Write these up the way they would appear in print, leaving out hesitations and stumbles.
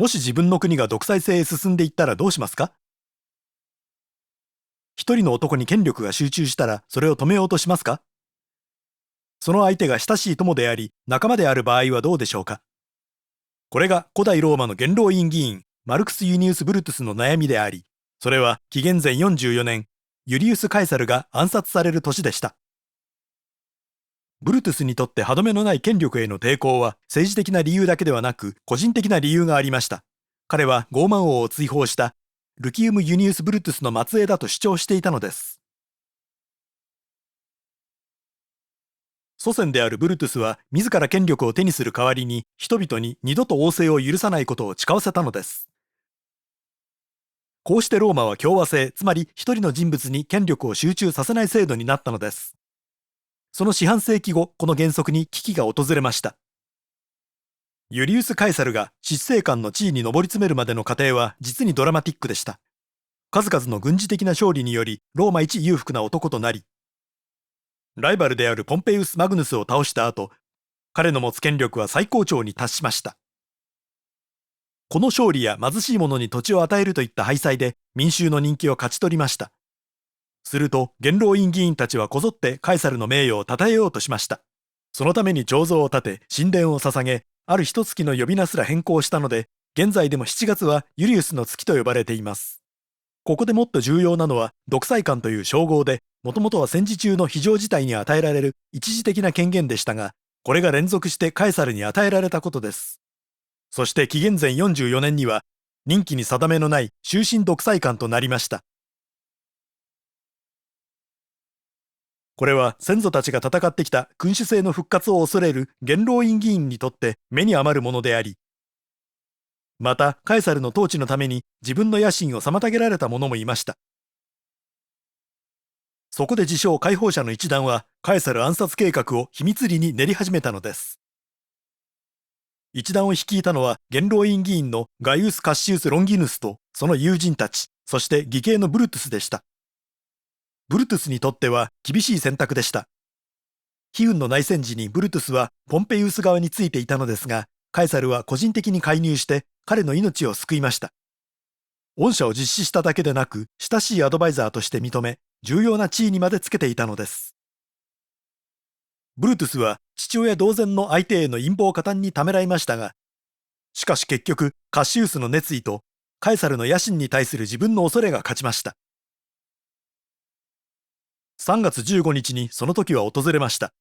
もし自分の国が独裁制へ進んでいったらどうしますか？一人の男に権力が集中したらそれを止めようとしますか？その相手が親しい友であり仲間である場合はどうでしょうか？これが古代ローマの元老院議員マルクス・ユニウス・ブルトゥスの悩みであり、それは紀元前44年、ユリウス・カエサルが暗殺される年でした。ブルトゥスにとって歯止めのない権力への抵抗は政治的な理由だけではなく個人的な理由がありました。彼は傲慢王を追放したルキウム・ユニウス・ブルトゥスの末裔だと主張していたのです。祖先であるブルトゥスは自ら権力を手にする代わりに人々に二度と王政を許さないことを誓わせたのです。こうしてローマは共和制、つまり一人の人物に権力を集中させない制度になったのです。その四半世紀後、この原則に危機が訪れました。ユリウス・カエサルが執政官の地位に上り詰めるまでの過程は実にドラマティックでした。数々の軍事的な勝利によりローマ一裕福な男となり、ライバルであるポンペイウス・マグヌスを倒した後、彼の持つ権力は最高潮に達しました。この勝利や貧しい者に土地を与えるといった敗祭で民衆の人気を勝ち取りました。すると元老院議員たちはこぞってカエサルの名誉を称えようとしました。そのために彫像を建て神殿を捧げ、ある一月の呼び名すら変更したので、現在でも7月はユリウスの月と呼ばれています。ここでもっと重要なのは独裁官という称号で、もともとは戦時中の非常事態に与えられる一時的な権限でしたが、これが連続してカエサルに与えられたことです。そして紀元前44年には任期に定めのない終身独裁官となりました。これは先祖たちが戦ってきた君主制の復活を恐れる元老院議員にとって目に余るものであり、またカエサルの統治のために自分の野心を妨げられた者もいました。そこで自称解放者の一団はカエサル暗殺計画を秘密裏に練り始めたのです。一団を率いたのは元老院議員のガイウス・カッシウス・ロンギヌスとその友人たち、そして義兄のブルトゥスでした。ブルトゥスにとっては厳しい選択でした。悲運の内戦時にブルトゥスはポンペイウス側についていたのですが、カエサルは個人的に介入して彼の命を救いました。恩赦を実施しただけでなく、親しいアドバイザーとして認め、重要な地位にまでつけていたのです。ブルトゥスは父親同然の相手への陰謀を果敢にためらいましたが、しかし結局カッシウスの熱意とカエサルの野心に対する自分の恐れが勝ちました。3月15日にその時は訪れました。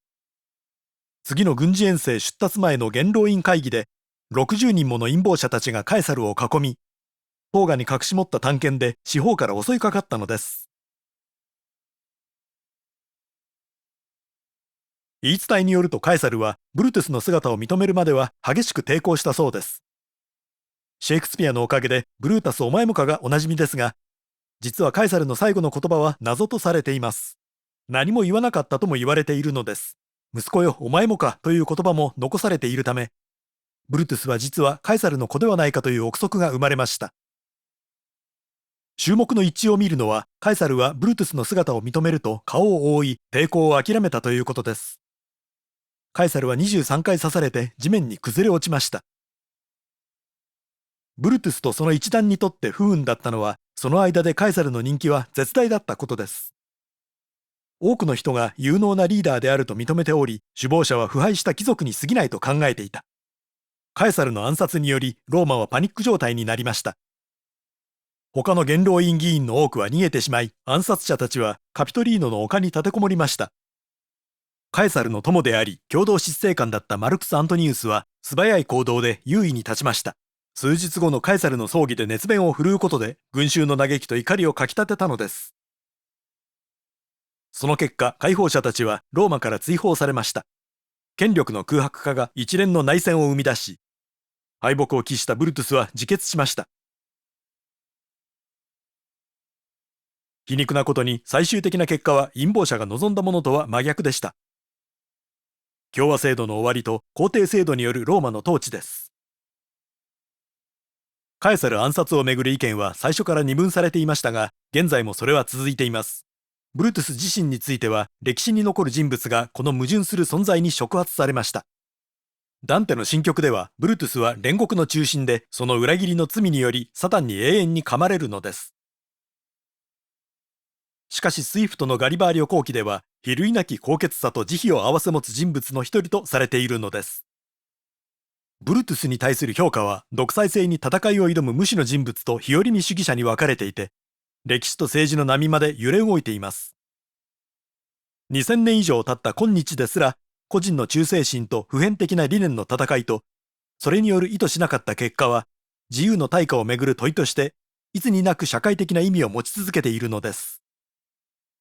次の軍事遠征出立前の元老院会議で、60人もの陰謀者たちがカエサルを囲み、トーガに隠し持った短剣で四方から襲いかかったのです。言い伝えによるとカエサルはブルトゥスの姿を認めるまでは激しく抵抗したそうです。シェイクスピアのおかげでブルータスお前もかがおなじみですが、実はカエサルの最後の言葉は謎とされています。何も言わなかったとも言われているのです。息子よお前もかという言葉も残されているため、ブルトゥスは実はカエサルの子ではないかという憶測が生まれました。注目の一致を見るのは、カエサルはブルトゥスの姿を認めると顔を覆い抵抗を諦めたということです。カエサルは23回刺されて地面に崩れ落ちました。ブルトゥスとその一団にとって不運だったのは、その間でカエサルの人気は絶大だったことです。多くの人が有能なリーダーであると認めており、首謀者は腐敗した貴族に過ぎないと考えていた。カエサルの暗殺によりローマはパニック状態になりました。他の元老院議員の多くは逃げてしまい、暗殺者たちはカピトリーノの丘に立てこもりました。カエサルの友であり共同執政官だったマルクス・アントニウスは素早い行動で優位に立ちました。数日後のカエサルの葬儀で熱弁を振るうことで群衆の嘆きと怒りをかきたてたのです。その結果、解放者たちはローマから追放されました。権力の空白化が一連の内戦を生み出し、敗北を喫したブルトゥスは自決しました。皮肉なことに最終的な結果は陰謀者が望んだものとは真逆でした。共和制度の終わりと皇帝制度によるローマの統治です。カエサル暗殺をめぐる意見は最初から二分されていましたが、現在もそれは続いています。ブルトゥス自身については歴史に残る人物がこの矛盾する存在に触発されました。ダンテの新曲では、ブルトゥスは煉獄の中心で、その裏切りの罪によりサタンに永遠に噛まれるのです。しかしスイフトのガリバー旅行記では、比類なき高潔さと慈悲を併せ持つ人物の一人とされているのです。ブルトゥスに対する評価は、独裁制に戦いを挑む無視の人物と日和見主義者に分かれていて、歴史と政治の波まで揺れ動いています。2000年以上経った今日ですら、個人の忠誠心と普遍的な理念の戦いと、それによる意図しなかった結果は、自由の対価をめぐる問いとして、いつになく社会的な意味を持ち続けているのです。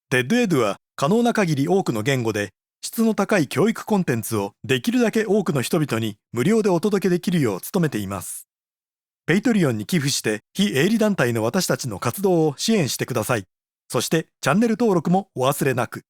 テッドエドは可能な限り多くの言語で、質の高い教育コンテンツをできるだけ多くの人々に無料でお届けできるよう努めています。ペイトリオンに寄付して非営利団体の私たちの活動を支援してください。そしてチャンネル登録もお忘れなく。